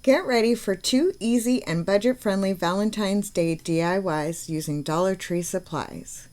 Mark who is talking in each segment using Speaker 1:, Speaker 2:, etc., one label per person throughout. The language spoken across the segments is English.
Speaker 1: Get ready for 2 easy and budget-friendly Valentine's Day DIYs using Dollar Tree supplies.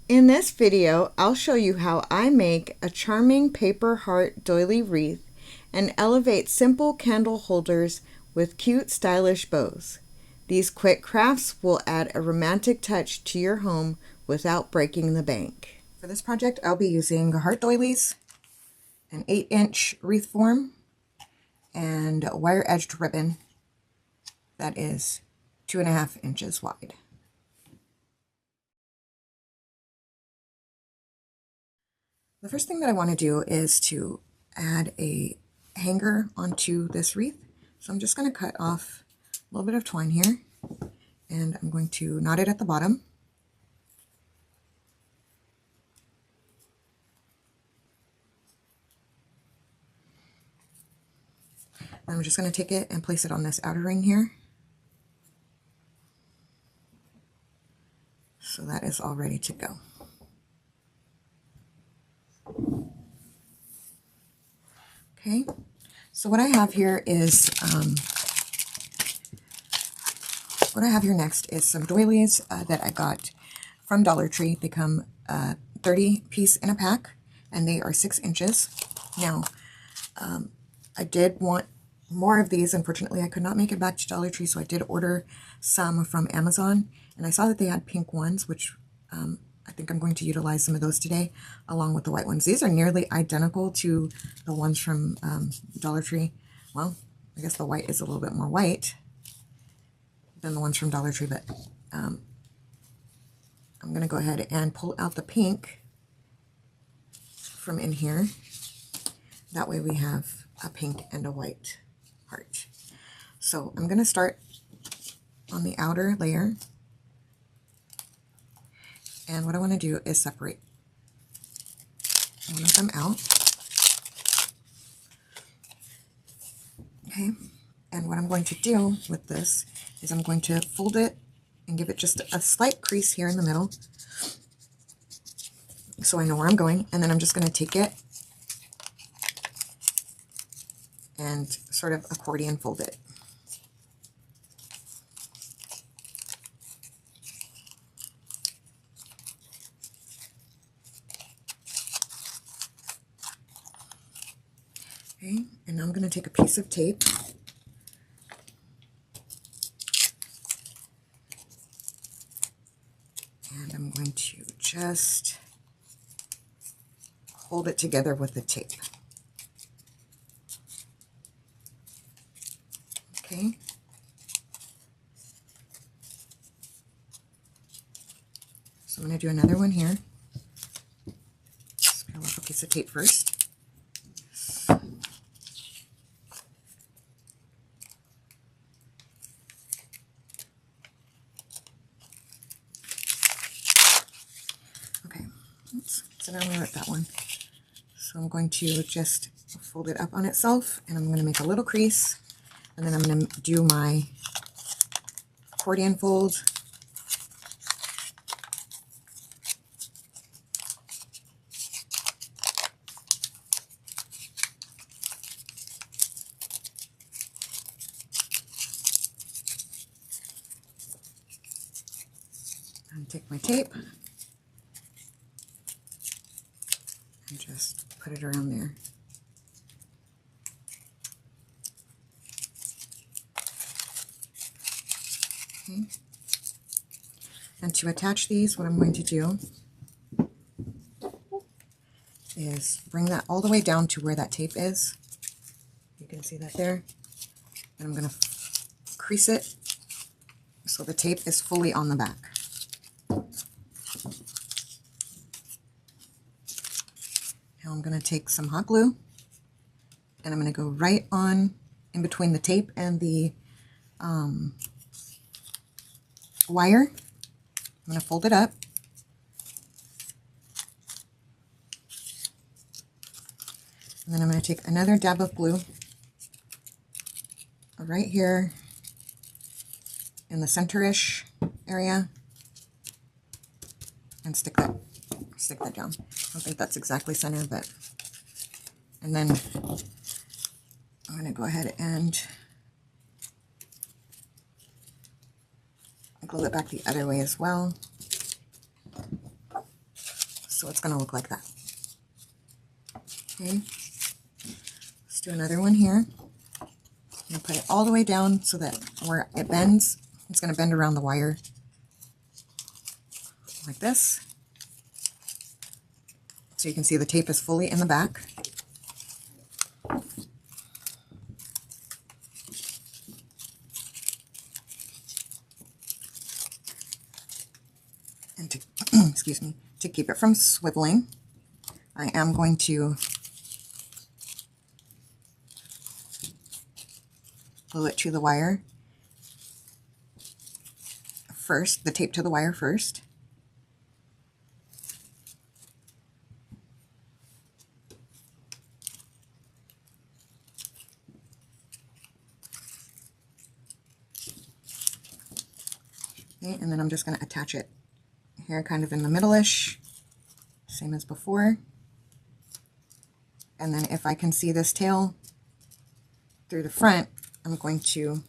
Speaker 1: In this video, I'll show you how I make a charming paper heart doily wreath and elevate simple candle holders with cute, stylish bows. These quick crafts will add a romantic touch to your home without breaking the bank. For this project, I'll be using heart doilies, an 8-inch wreath form, and a wire-edged ribbon that is 2.5 inches wide. The first thing that I want to do is to add a hanger onto this wreath. So I'm just going to cut off a little bit of twine here, and I'm going to knot it at the bottom. I'm just going to take it and place it on this outer ring here. So that is all ready to go. Okay, so what I have here is, next is some doilies that I got from Dollar Tree. They come 30 piece in a pack, and they are 6 inches. Now, I did want more of these. Unfortunately, I could not make it back to Dollar Tree, so I did order some from Amazon, and I saw that they had pink ones, which I think I'm going to utilize some of those today, along with the white ones. These are nearly identical to the ones from Dollar Tree. Well, I guess the white is a little bit more white than the ones from Dollar Tree, but I'm going to go ahead and pull out the pink from in here. That way we have a pink and a white heart. So I'm going to start on the outer layer, and what I want to do is separate one of them out. Okay, and what I'm going to do with this is I'm going to fold it and give it just a slight crease here in the middle so I know where I'm going, and then I'm just going to take it and sort of accordion fold it. Okay, and now I'm going to take a piece of tape and I'm going to just hold it together with the tape. Okay. So I'm going to do another one here. Just peel off a piece of tape first. Okay, oops, so now I'm going to rip that one. So I'm going to just fold it up on itself, and I'm going to make a little crease, and then I'm going to do my accordion fold. And take my tape and just put it around there. Okay. And to attach these, what I'm going to do is bring that all the way down to where that tape is. You can see that there. And I'm going to crease it so the tape is fully on the back. Now I'm going to take some hot glue, and I'm going to go right on in between the tape and the wire. I'm going to fold it up. And then I'm going to take another dab of glue right here in the center-ish area and stick that down. I don't think that's exactly center, but, and then I'm going to go ahead and glue it back the other way as well. So it's going to look like that. Okay, let's do another one here. I'm going to put it all the way down so that where it bends, it's going to bend around the wire like this. So you can see the tape is fully in the back. And to, excuse me, to keep it from swiveling, I am going to glue it to the wire first, the tape to the wire first. Okay, and then I'm just going to attach it here kind of in the middle-ish, same as before. And then if I can see this tail through the front, I'm going to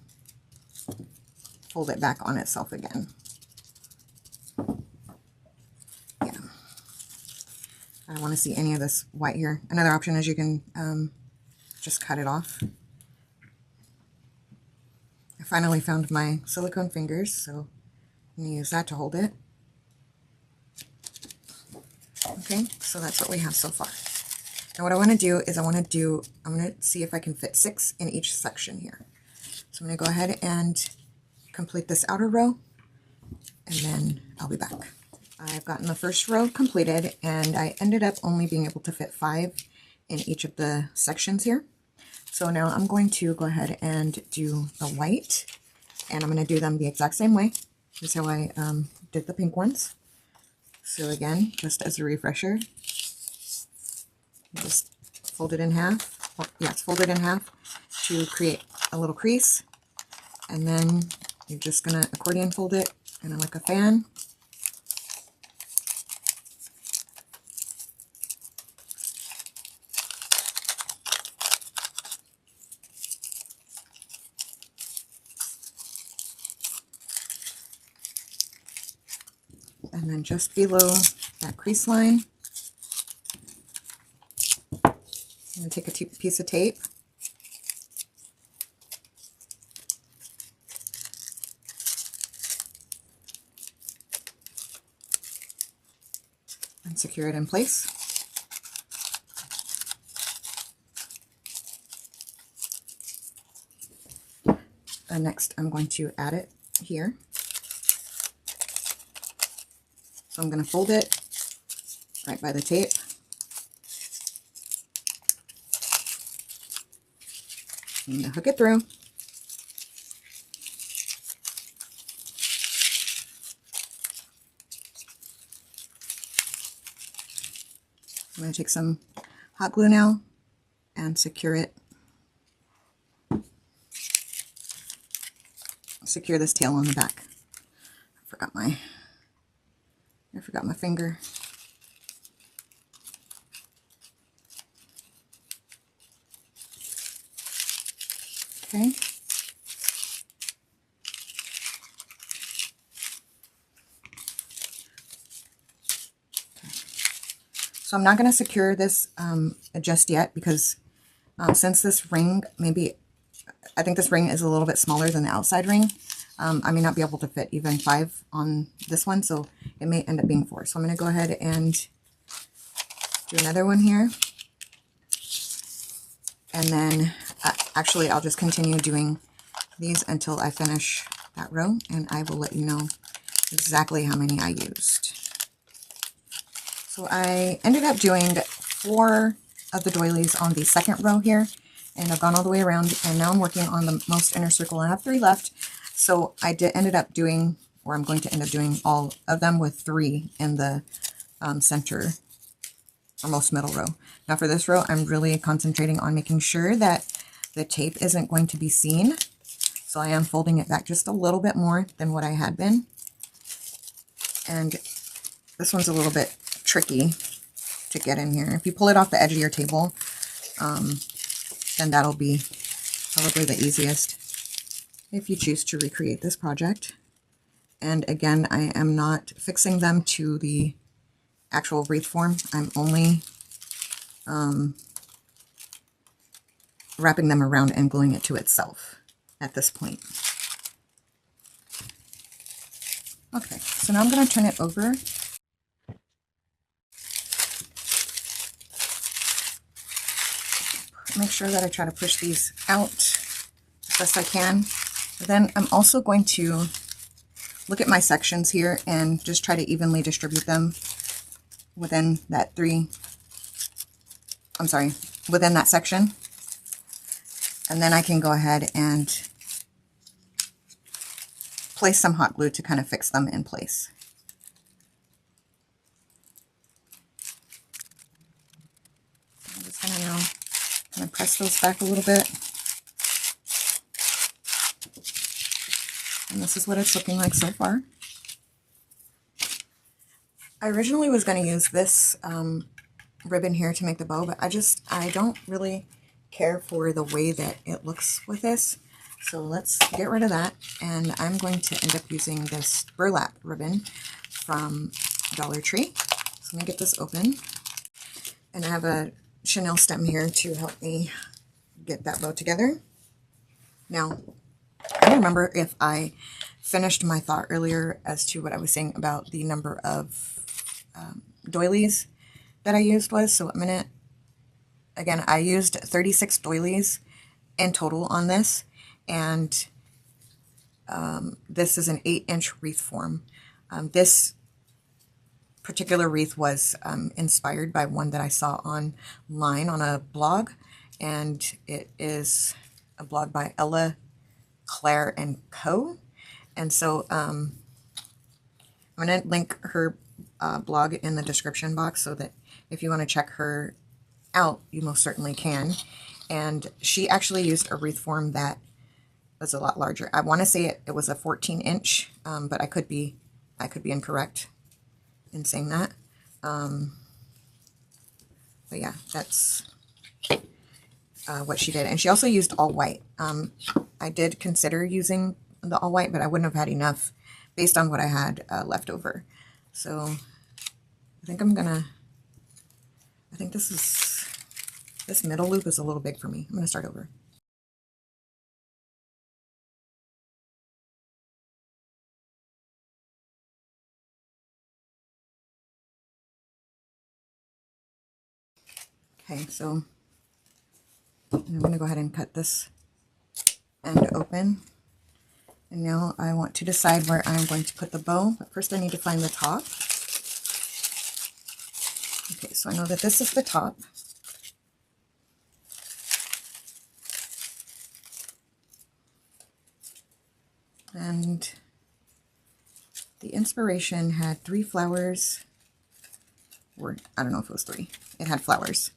Speaker 1: fold it back on itself again. Yeah. I don't want to see any of this white here. Another option is you can just cut it off. I finally found my silicone fingers, so I'm going to use that to hold it. Okay, so that's what we have so far. Now what I want to do is I'm going to see if I can fit 6 in each section here. So I'm going to go ahead and complete this outer row, and then I'll be back. I've gotten the first row completed, and I ended up only being able to fit 5 in each of the sections here. So now I'm going to go ahead and do the white, and I'm going to do them the exact same way. This is how I did the pink ones. So again, just as a refresher, just fold it in half. Well, yes, fold it in half to create a little crease, and then you're just going to accordion fold it kind of like a fan. And then just below that crease line, I'm going to take a piece of tape and secure it in place. And next I'm going to add it here. So I'm going to fold it right by the tape. I'm going to hook it through. I'm going to take some hot glue now and secure it. Secure this tail on the back. I forgot my finger. Okay. So I'm not going to secure this just yet because since this ring, I think this ring is a little bit smaller than the outside ring. I may not be able to fit even 5 on this one, so it may end up being 4. So I'm going to go ahead and do another one here. And then actually I'll just continue doing these until I finish that row, and I will let you know exactly how many I used. So I ended up doing 4 of the doilies on the second row here, and I've gone all the way around, and now I'm working on the most inner circle. I have 3 left. So I ended up doing, or I'm going to end up doing all of them with 3 in the center or most middle row. Now for this row, I'm really concentrating on making sure that the tape isn't going to be seen. So I am folding it back just a little bit more than what I had been. And this one's a little bit tricky to get in here. If you pull it off the edge of your table, then that'll be probably the easiest if you choose to recreate this project. And again, I am not fixing them to the actual wreath form. I'm only wrapping them around and gluing it to itself at this point. Okay, so now I'm going to turn it over. Make sure that I try to push these out as best I can. Then I'm also going to look at my sections here and just try to evenly distribute them within that within that section. And then I can go ahead and place some hot glue to kind of fix them in place. I'm just going to now kind of press those back a little bit. And this is what it's looking like so far. I originally was going to use this ribbon here to make the bow, but I don't really care for the way that it looks with this. So let's get rid of that. And I'm going to end up using this burlap ribbon from Dollar Tree. So let me get this open. And I have a chenille stem here to help me get that bow together. Now, I don't remember if I finished my thought earlier as to what I was saying about the number of doilies that I used was. So again, I used 36 doilies in total on this, and this is an 8-inch wreath form. This particular wreath was inspired by one that I saw online on a blog, and it is a blog by Ella Claire and Co. And so I'm going to link her blog in the description box so that if you want to check her out, you most certainly can. And she actually used a wreath form that was a lot larger. I want to say it was a 14-inch, but I could be incorrect in saying that. But yeah, that's what she did. And she also used all white. I did consider using the all white, but I wouldn't have had enough based on what I had left over. So I think this middle loop is a little big for me. I'm going to start over. Okay, so I'm going to go ahead and cut this end open. And now I want to decide where I'm going to put the bow, but first I need to find the top. Okay, so I know that this is the top. And the inspiration had 3 flowers, or I don't know if it was 3. It had flowers.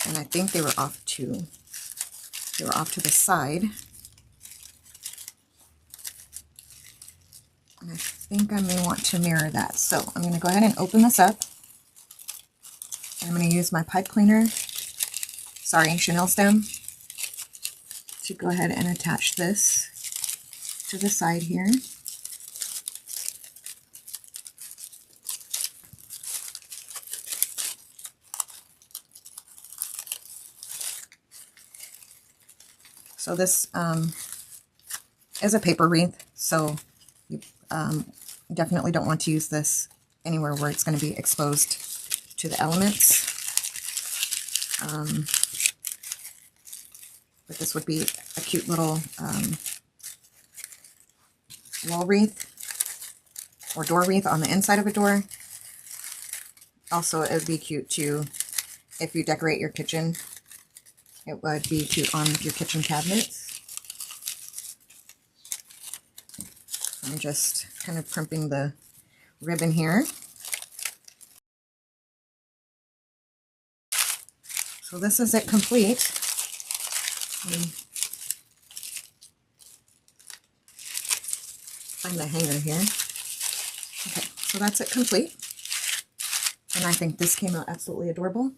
Speaker 1: And I think they were off to the side. And I think I may want to mirror that. So I'm going to go ahead and open this up. And I'm going to use my pipe cleaner, chenille stem, to go ahead and attach this to the side here. So this is a paper wreath, so you definitely don't want to use this anywhere where it's going to be exposed to the elements. But this would be a cute little wall wreath or door wreath on the inside of a door. Also, it would be cute too if you decorate your kitchen. It would be cute on your kitchen cabinets. I'm just kind of crimping the ribbon here. So this is it complete. Find the hanger here. Okay, so that's it complete. And I think this came out absolutely adorable.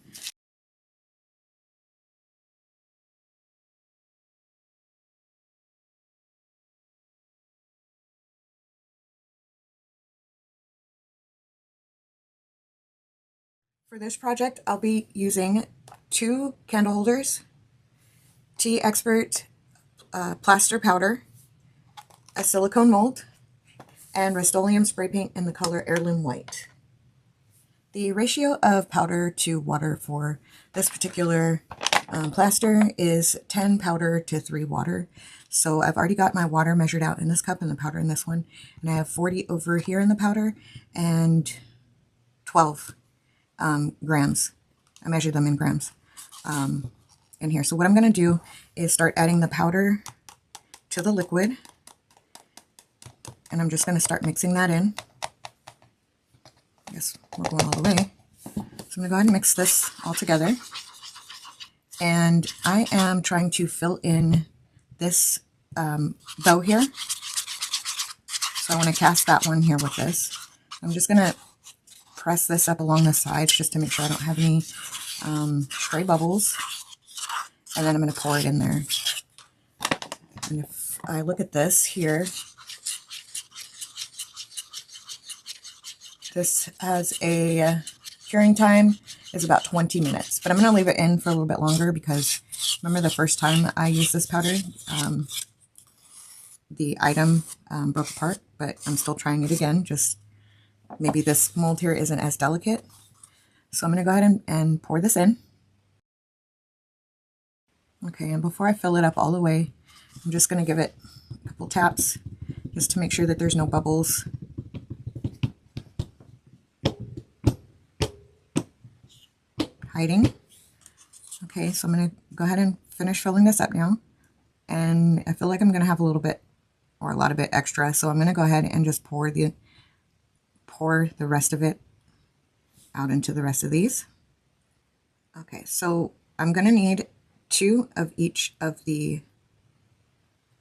Speaker 1: For this project, I'll be using 2 candle holders, Tea Expert plaster powder, a silicone mold, and Rust-Oleum spray paint in the color Heirloom White. The ratio of powder to water for this particular plaster is 10 powder to 3 water. So I've already got my water measured out in this cup and the powder in this one. And I have 40 over here in the powder and 12 grams. I measured them in grams in here. So what I'm going to do is start adding the powder to the liquid. And I'm just going to start mixing that in. I guess we're going all the way. So I'm going to go ahead and mix this all together. And I am trying to fill in this bow here. So I want to cast that one here with this. I'm just going to press this up along the sides just to make sure I don't have any stray bubbles. And then I'm going to pour it in there. And if I look at this here, this has a curing time is about 20 minutes, but I'm going to leave it in for a little bit longer because remember the first time I used this powder, the item broke apart, but I'm still trying it again. Just maybe this mold here isn't as delicate. So I'm going to go ahead and pour this in. Okay, and before I fill it up all the way, I'm just going to give it a couple taps just to make sure that there's no bubbles. Hiding. Okay, so I'm going to go ahead and finish filling this up now. And I feel like I'm going to have a little bit or a lot of it extra, so I'm going to go ahead and just pour the rest of it out into the rest of these. Okay, so I'm going to need 2 of each of the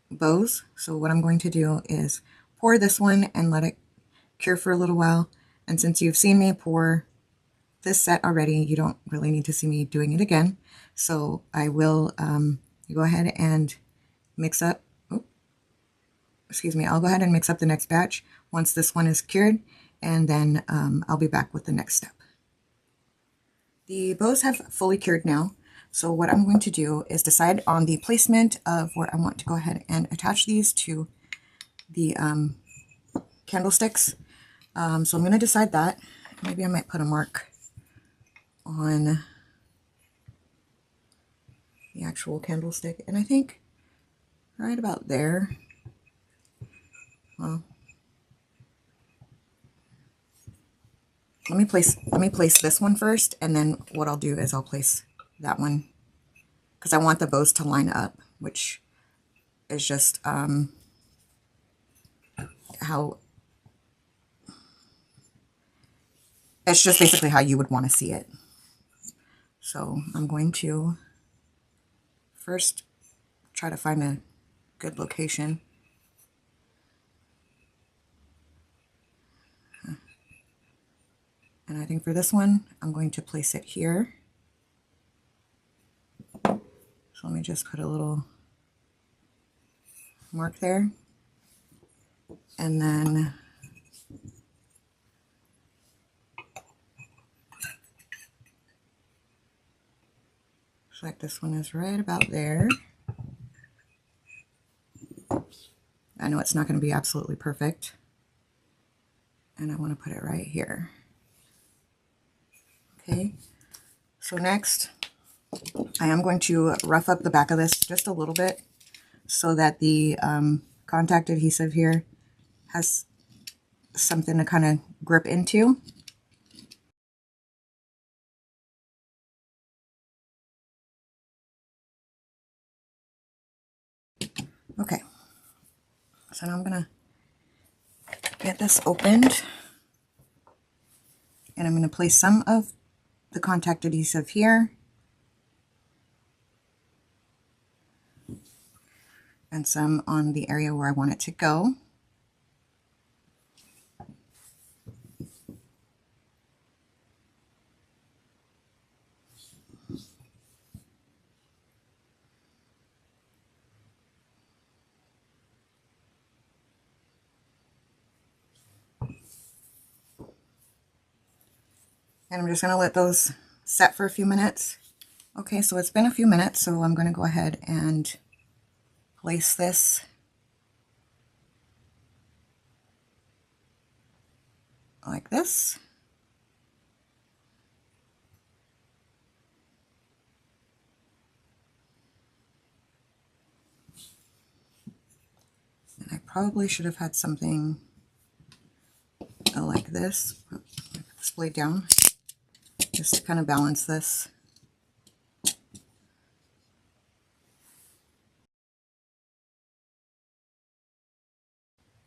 Speaker 1: bows. So what I'm going to do is pour this one and let it cure for a little while. And since you've seen me pour this set already, you don't really need to see me doing it again. So I will go ahead and mix up, I'll go ahead and mix up the next batch once this one is cured, and then I'll be back with the next step. The bows have fully cured now, so what I'm going to do is decide on the placement of where I want to go ahead and attach these to the candlesticks. So I'm going to decide that. Maybe I might put a mark on the actual candlestick, and I think right about there. Well, let me place this one first, and then what I'll do is I'll place that one because I want the bows to line up, which is just it's just basically how you would want to see it. So I'm going to first try to find a good location. And I think for this one, I'm going to place it here. So let me just put a little mark there. And then looks like this one is right about there. I know it's not going to be absolutely perfect. And I want to put it right here. Okay, so next I am going to rough up the back of this just a little bit so that the contact adhesive here has something to kind of grip into. Okay, so now I'm going to get this opened, and I'm going to place some of the contact adhesive here and some on the area where I want it to go. And I'm just going to let those set for a few minutes. Okay, so it's been a few minutes, so I'm going to go ahead and place this like this. And I probably should have had something like this, splayed down, just to kind of balance this.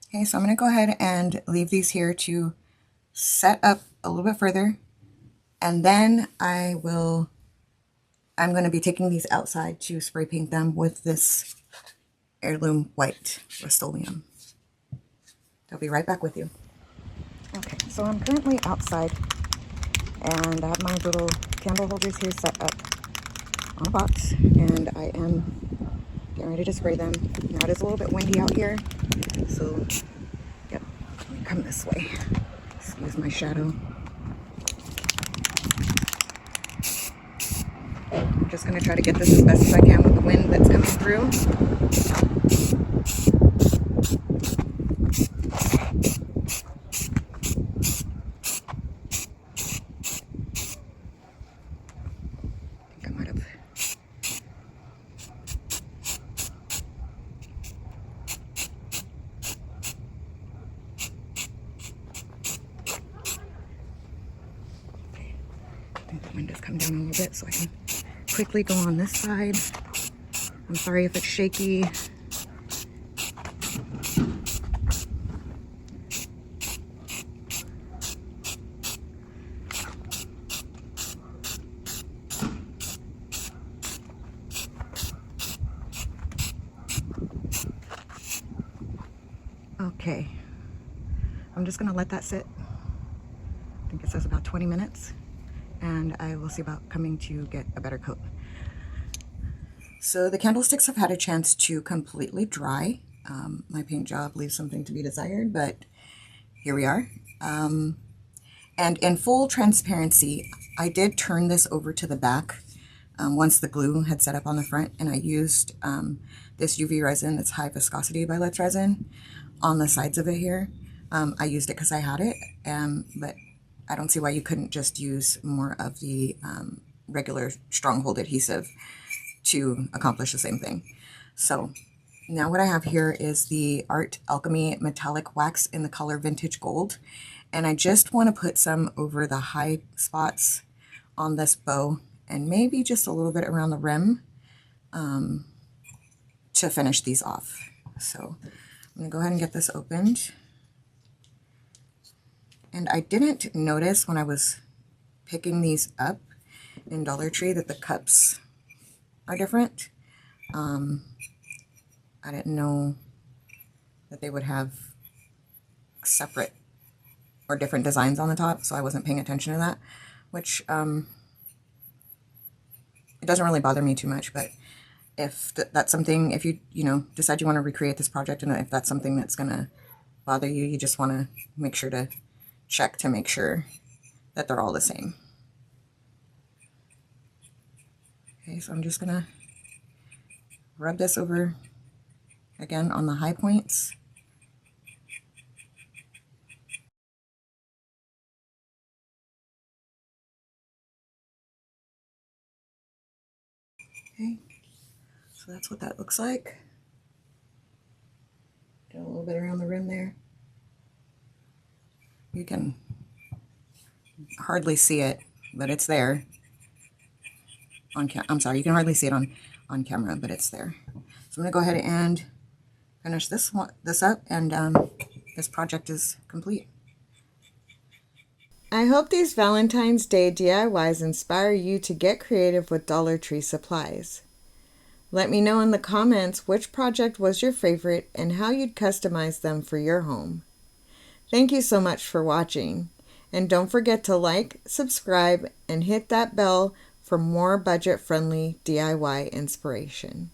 Speaker 1: Okay, so I'm going to go ahead and leave these here to set up a little bit further, and then I'm going to be taking these outside to spray paint them with this heirloom white Rust-Oleum. I'll be right back with you. Okay, so I'm currently outside, and I have my little candle holders here set up on a box, and I am getting ready to spray them. Now it is a little bit windy out here, so yep, let me come this way. Excuse my shadow. I'm just going to try to get this as best as I can with the wind that's coming through. I think the wind has come down a little bit, so I can quickly go on this side. I'm sorry if it's shaky. Okay, I'm just going to let that sit. I think it says about 20 minutes, and I will see about coming to get a better coat. So the candlesticks have had a chance to completely dry. My paint job leaves something to be desired, but here we are. And in full transparency, I did turn this over to the back once the glue had set up on the front, and I used this UV resin that's high viscosity by Let's Resin on the sides of it here. I used it because I had it, but I don't see why you couldn't just use more of the regular stronghold adhesive to accomplish the same thing. So now what I have here is the Art Alchemy metallic wax in the color Vintage Gold, and I just want to put some over the high spots on this bow and maybe just a little bit around the rim to finish these off. So I'm going to go ahead and get this opened. And I didn't notice when I was picking these up in Dollar Tree that the cups are different. I didn't know that they would have separate or different designs on the top, so I wasn't paying attention to that, which it doesn't really bother me too much. But if that's something, if you decide you want to recreate this project, and if that's something that's going to bother you, you just want to make sure to check to make sure that they're all the same. Okay, so I'm just going to rub this over again on the high points. Okay, so that's what that looks like. Do a little bit around the rim there. You can hardly see it, but it's there. I'm sorry, you can hardly see it on camera, but it's there. So I'm going to go ahead and finish this up, and this project is complete.
Speaker 2: I hope these Valentine's Day DIYs inspire you to get creative with Dollar Tree supplies. Let me know in the comments which project was your favorite and how you'd customize them for your home. Thank you so much for watching, and don't forget to like, subscribe, and hit that bell for more budget-friendly DIY inspiration.